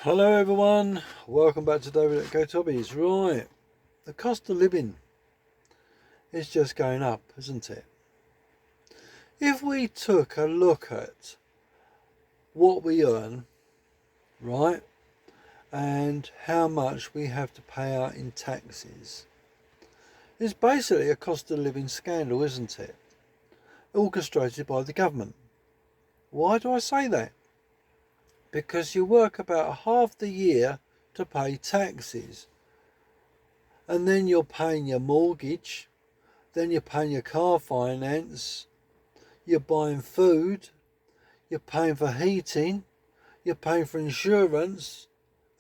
Hello everyone, welcome back to David at Go Tobbies. Right, the cost of living is just going up, isn't it? If we took a look at what we earn, right, and how much we have to pay out in taxes, it's basically a cost of living scandal, isn't it? Orchestrated by the government. Why do I say that? Because you work about half the year to pay taxes, and then you're paying your mortgage, then you're paying your car finance, you're buying food, you're paying for heating, you're paying for insurance,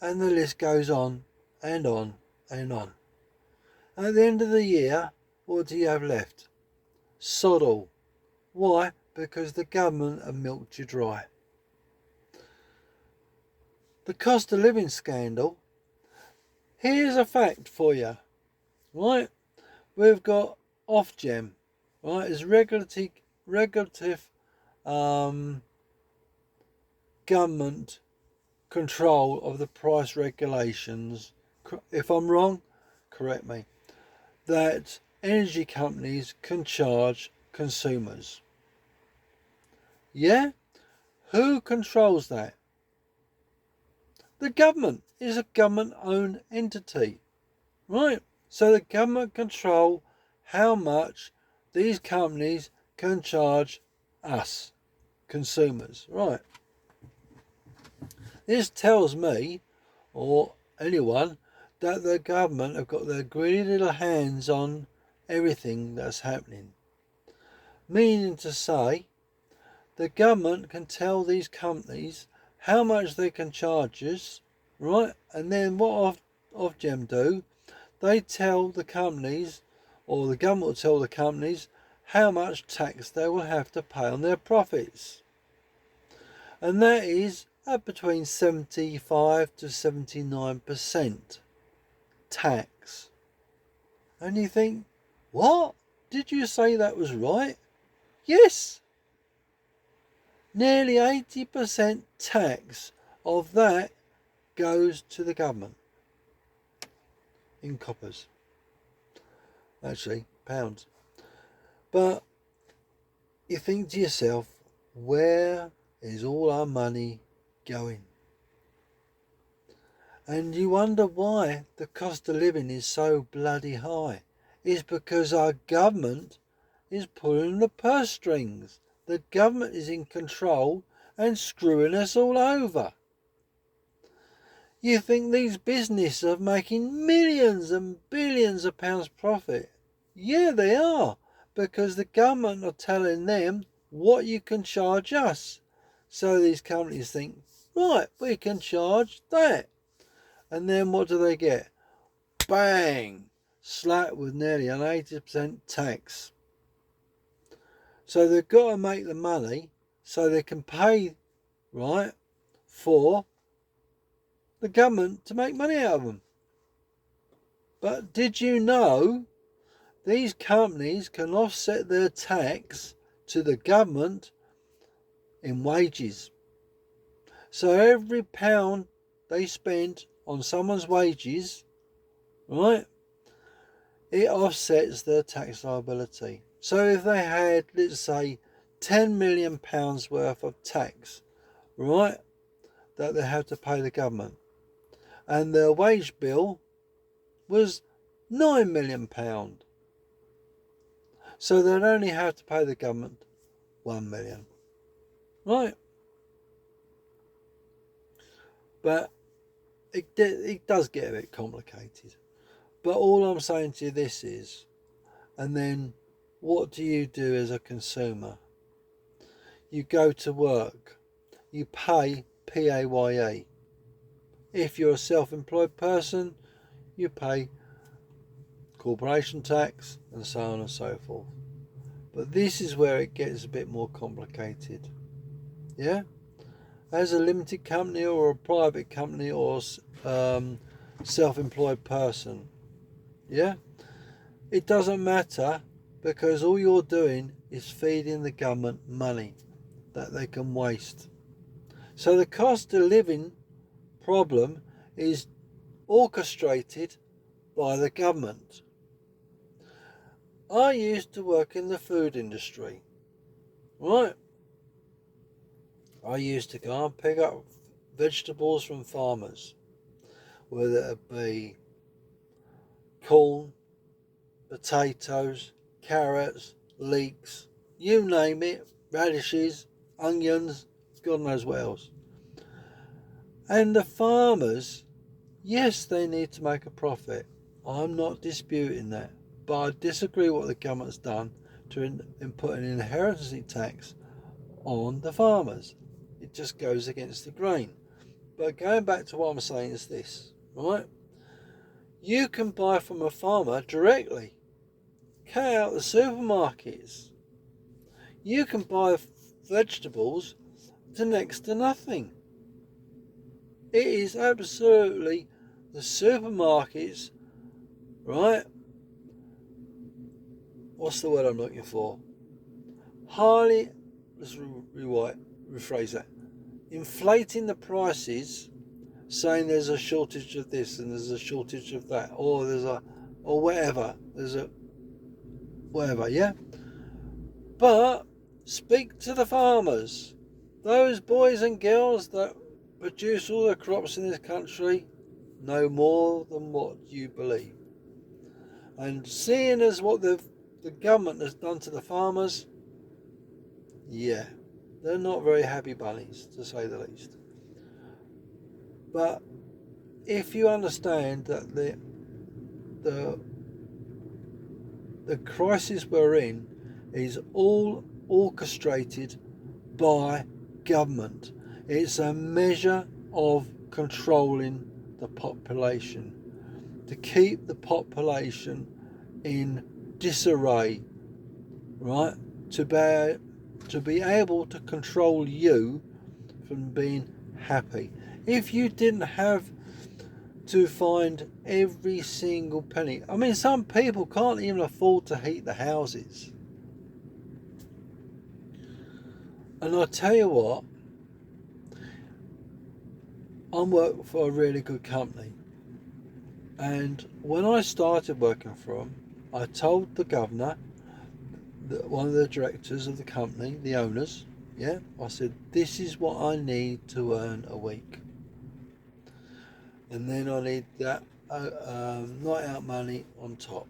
and the list goes on and on and on. At the end of the year, what do you have left? Sod all. Why? Because the government have milked you dry. The cost of living scandal. Here's a fact for you, right? We've got OFGEM, right? It's regulative government control of the price regulations. If I'm wrong, correct me. That energy companies can charge consumers. Yeah? Who controls that? The government is a government-owned entity, right? So the government control how much these companies can charge us, consumers, right? This tells me, or anyone, that the government have got their greedy little hands on everything that's happening. Meaning to say, the government can tell these companies how much they can charge us, right? And then what Ofgem do, they tell the companies, or the government will tell the companies, how much tax they will have to pay on their profits. And that is at between 75 to 79% tax. And you think, what? Did you say that was right? Yes. Nearly 80% tax of that goes to the government in coppers. Actually, pounds. But you think to yourself, where is all our money going? And you wonder why the cost of living is so bloody high. It's because our government is pulling the purse strings. The government is in control and screwing us all over. You think these businesses are making millions and billions of pounds profit? Yeah, they are, because the government are telling them what you can charge us. So these companies think, right, we can charge that. And then what do they get? Bang! Slapped with nearly an 80% tax. So they've got to make the money so they can pay, right, for the government to make money out of them. But did you know these companies can offset their tax to the government in wages? So every pound they spend on someone's wages, right, it offsets their tax liability. So if they had, let's say, £10 million worth of tax, right, that they have to pay the government, and their wage bill was £9 million, so they'd only have to pay the government £1 million, right? But it does get a bit complicated. But all I'm saying to you this is, and then what do you do as a consumer? You go to work, you pay PAYE. If you're a self-employed person, you pay corporation tax and so on and so forth. But this is where it gets a bit more complicated. Yeah? As a limited company or a private company or self-employed person, yeah, it doesn't matter, because all you're doing is feeding the government money that they can waste. So the cost of living problem is orchestrated by the government. I used to work in the food industry, right? I used to go and pick up vegetables from farmers, whether it be corn, potatoes, carrots, leeks, you name it, radishes, onions, God knows what else. And the farmers, yes, they need to make a profit. I'm not disputing that. But I disagree with what the government's done in put an inheritance tax on the farmers. It just goes against the grain. But going back to what I'm saying is this, right? You can buy from a farmer directly. Cut out the supermarkets. You can buy vegetables to next to nothing. It is absolutely the supermarkets, right? What's the word I'm looking for? Let's rephrase that. Inflating the prices, saying there's a shortage of this and there's a shortage of that, or whatever. Yeah? But speak to the farmers. Those boys and girls that produce all the crops in this country know more than what you believe. And seeing as what the government has done to the farmers, yeah, they're not very happy bunnies, to say the least. But if you understand that the crisis we're in is all orchestrated by government, it's a measure of controlling the population, to keep the population in disarray, right? To be able to control you from being happy. If you didn't have to find every single penny, I mean, some people can't even afford to heat the houses. And I tell you what, I work for a really good company. And when I started working for them, I told the governor, one of the directors of the company, the owners, yeah, I said, this is what I need to earn a week. And then I need that night out money on top.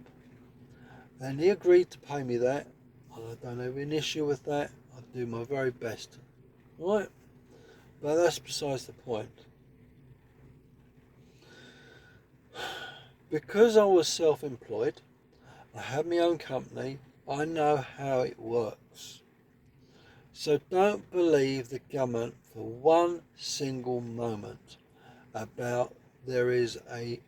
And he agreed to pay me that. I don't have an issue with that. I do my very best. Right? But that's besides the point. Because I was self-employed, I had my own company, I know how it works. So don't believe the government for one single moment about there is a,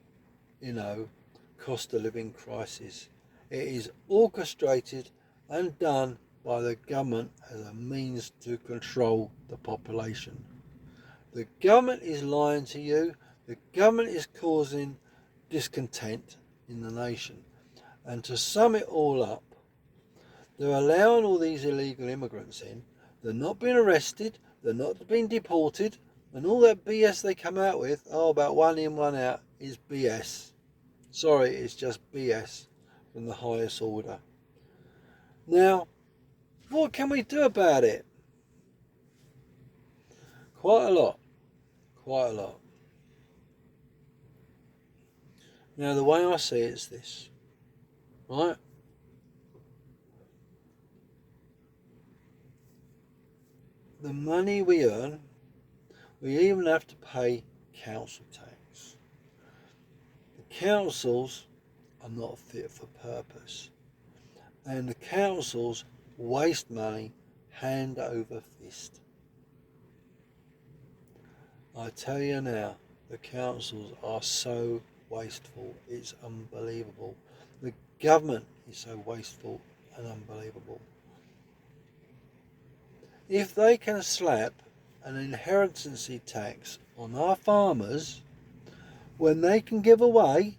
cost of living crisis. It is orchestrated and done by the government as a means to control the population. The government is lying to you. The government is causing discontent in the nation. And to sum it all up, they're allowing all these illegal immigrants in. They're not being arrested. They're not being deported. And all that BS they come out with, about one in, one out, is BS. Sorry, it's just BS from the highest order. Now, what can we do about it? Quite a lot. Now, the way I see it is this, right? The money we earn, we even have to pay council tax. The councils are not fit for purpose. And the councils waste money hand over fist. I tell you now, the councils are so wasteful, it's unbelievable. The government is so wasteful and unbelievable. If they can slap an inheritance tax on our farmers when they can give away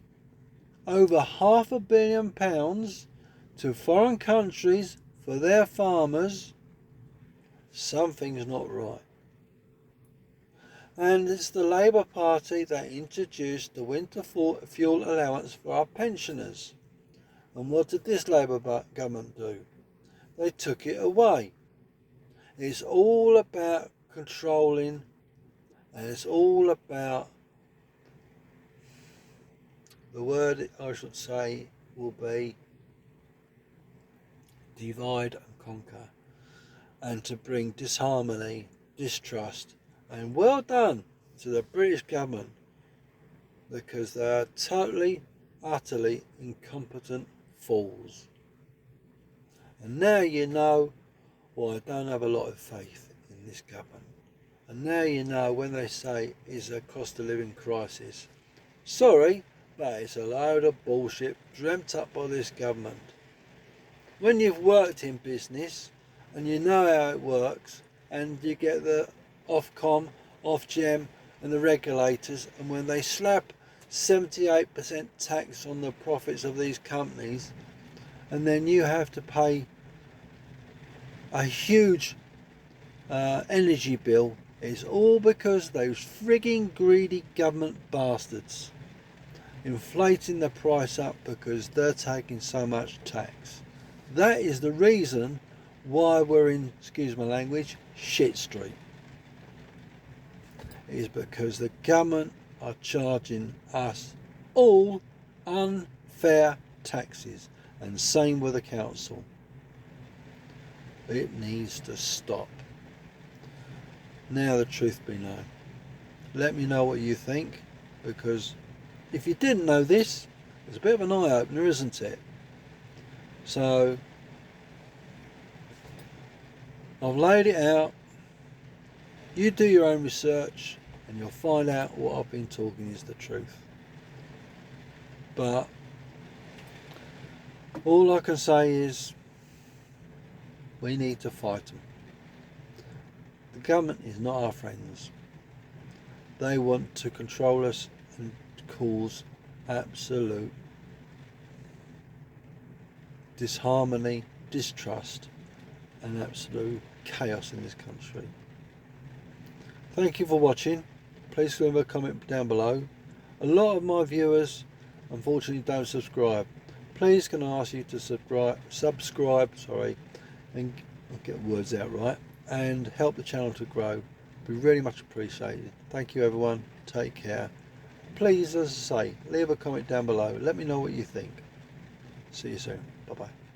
over £500 million to foreign countries for their farmers, something's not right. And it's the Labour Party that introduced the winter fuel allowance for our pensioners. And what did this Labour government do? They took it away. It's all about controlling, and it's all about, the word I should say will be divide and conquer, and to bring disharmony, distrust, and well done to the British government, because they are totally, utterly incompetent fools. And now you know why I don't have a lot of faith in this government. And now you know when they say it's a cost of living crisis. Sorry, but it's a load of bullshit dreamt up by this government. When you've worked in business and you know how it works, and you get the OFCOM, OFGEM and the regulators, and when they slap 78% tax on the profits of these companies, and then you have to pay a huge energy bill, it's all because those frigging greedy government bastards inflating the price up because they're taking so much tax. That is the reason why we're in, excuse my language, shit street. It is because the government are charging us all unfair taxes, and same with the council. It needs to stop. Now the truth be known. Let me know what you think, because if you didn't know this, it's a bit of an eye-opener, isn't it? So I've laid it out. You do your own research and you'll find out what I've been talking is the truth. But all I can say is we need to fight them. The government is not our friends. They want to control us and cause absolute disharmony, distrust and absolute chaos in this country. Thank you for watching. Please leave a comment down below. A lot of my viewers unfortunately don't subscribe. Please can I ask you to subscribe and I'll get words out right, and help the channel to grow. Be really much appreciated. Thank you everyone. Take care. Please, as I say, leave a comment down below. Let me know what you think. See you soon. Bye bye.